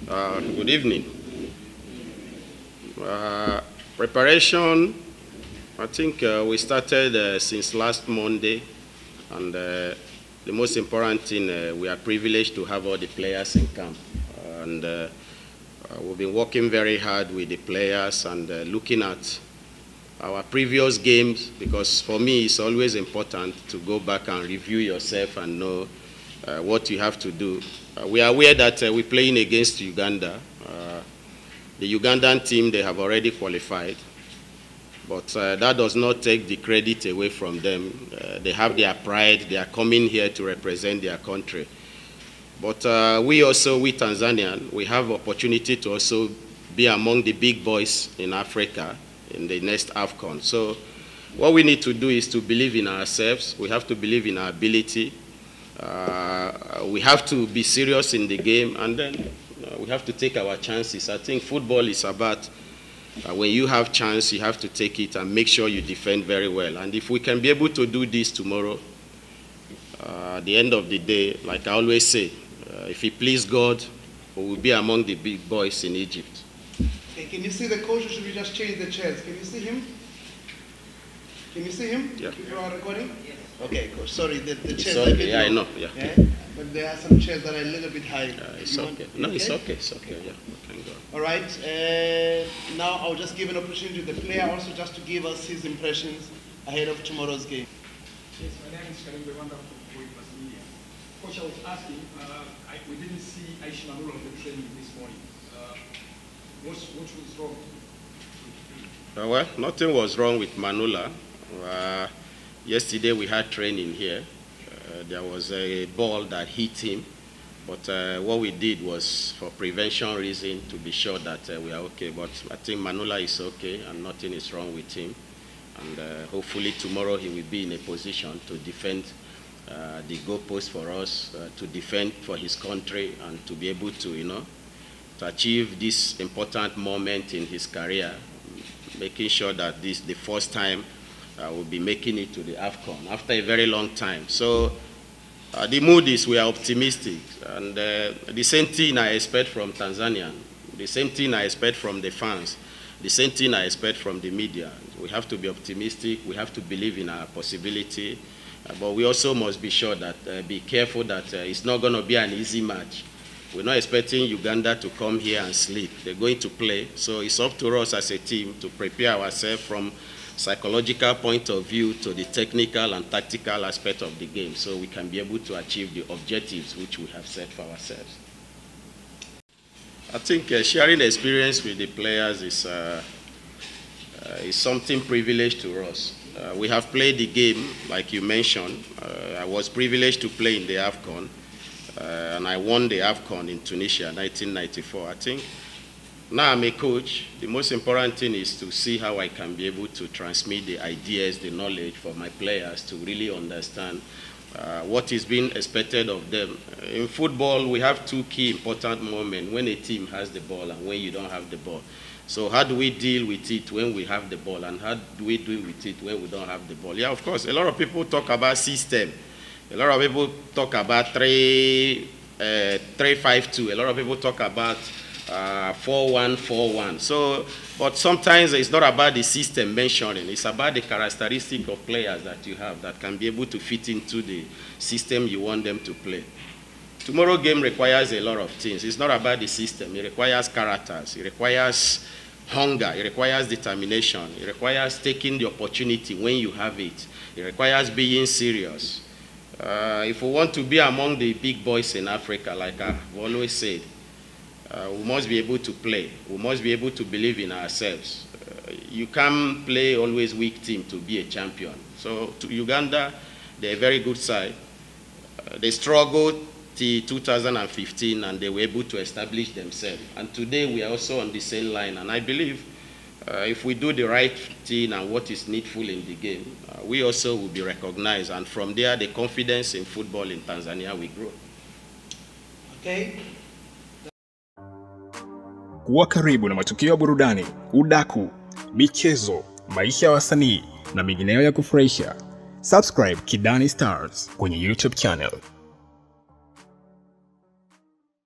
Good evening. Preparation, I think we started since last Monday, and the most important thing, we are privileged to have all the players in camp. And we've been working very hard with the players and looking at our previous games, because for me it's always important to go back and review yourself and know what you have to do. We are aware that we're playing against Uganda. The Ugandan team, they have already qualified, but that does not take the credit away from them. They have their pride. They are coming here to represent their country. But we also, we Tanzanian, we have opportunity to also be among the big boys in Africa in the next Afcon. So what we need to do is to believe in ourselves. We have to believe in our ability. We have to be serious in the game, and then we have to take our chances. I think football is about when you have chance, you have to take it and make sure you defend very well. And if we can be able to do this tomorrow, at the end of the day, like I always say, if it please God, we will be among the big boys in Egypt. Okay, can you see the coach, or should we just change the chairs? Can you see him? Can you see him? Yeah. People are recording? Yes. Okay, coach. Sorry, the chairs okay. are a bit Yeah, low. I know. Yeah. But there are some chairs that are a little bit high. It's okay. No, it's okay. It's okay. Yeah, we can go. All right. Now I'll just give an opportunity to the player also just to give us his impressions ahead of tomorrow's game. Yes, my name is Karim Bewanda from Media. Coach, I was asking, we didn't see Aisha Manula on the training this morning. What was wrong? Well, nothing was wrong with Manula. Yesterday we had training here. There was a ball that hit him, but what we did was for prevention reason to be sure that we are okay. But I think Manula is okay and nothing is wrong with him. And hopefully tomorrow he will be in a position to defend the goalpost for us, to defend for his country, and to be able to, to achieve this important moment in his career, making sure that this is the first time we'll be making it to the Afcon after a very long time. So the mood is we are optimistic, and the same thing I expect from Tanzania, the same thing I expect from the fans, the same thing I expect from the media. We have to be optimistic, we have to believe in our possibility, but we also must be sure that, be careful that it's not going to be an easy match. We're not expecting Uganda to come here and sleep. They're going to play. So it's up to us as a team to prepare ourselves from psychological point of view to the technical and tactical aspect of the game, so we can be able to achieve the objectives which we have set for ourselves. I think sharing experience with the players is something privileged to us. We have played the game, like you mentioned. I was privileged to play in the Afcon. And I won the Afcon in Tunisia, 1994. I think now I'm a coach. The most important thing is to see how I can be able to transmit the ideas, the knowledge for my players to really understand what is being expected of them. In football, we have two key important moments: when a team has the ball and when you don't have the ball. So how do we deal with it when we have the ball, and how do we deal with it when we don't have the ball? Yeah, of course, a lot of people talk about system. A lot of people talk about 3-5-2. A lot of people talk about 4-1-4-1. So, but sometimes it's not about the system mentioning. It's about the characteristic of players that you have that can be able to fit into the system you want them to play. Tomorrow game requires a lot of things. It's not about the system. It requires characters. It requires hunger. It requires determination. It requires taking the opportunity when you have it. It requires being serious. If we want to be among the big boys in Africa, like I've always said, we must be able to play. We must be able to believe in ourselves. You can't play always weak team to be a champion. So to Uganda, they're a very good side. They struggled till 2015, and they were able to establish themselves. And today we are also on the same line. And I believe if we do the right thing and what is needful in the game, we also will be recognized. And from there, the confidence in football in Tanzania will grow. Okay. Kuwa karibu na matukio ya burudani, udaku, michezo, maisha ya wasanii na mengineyo ya kufurahisha. Subscribe Kidani Stars kwenye YouTube channel.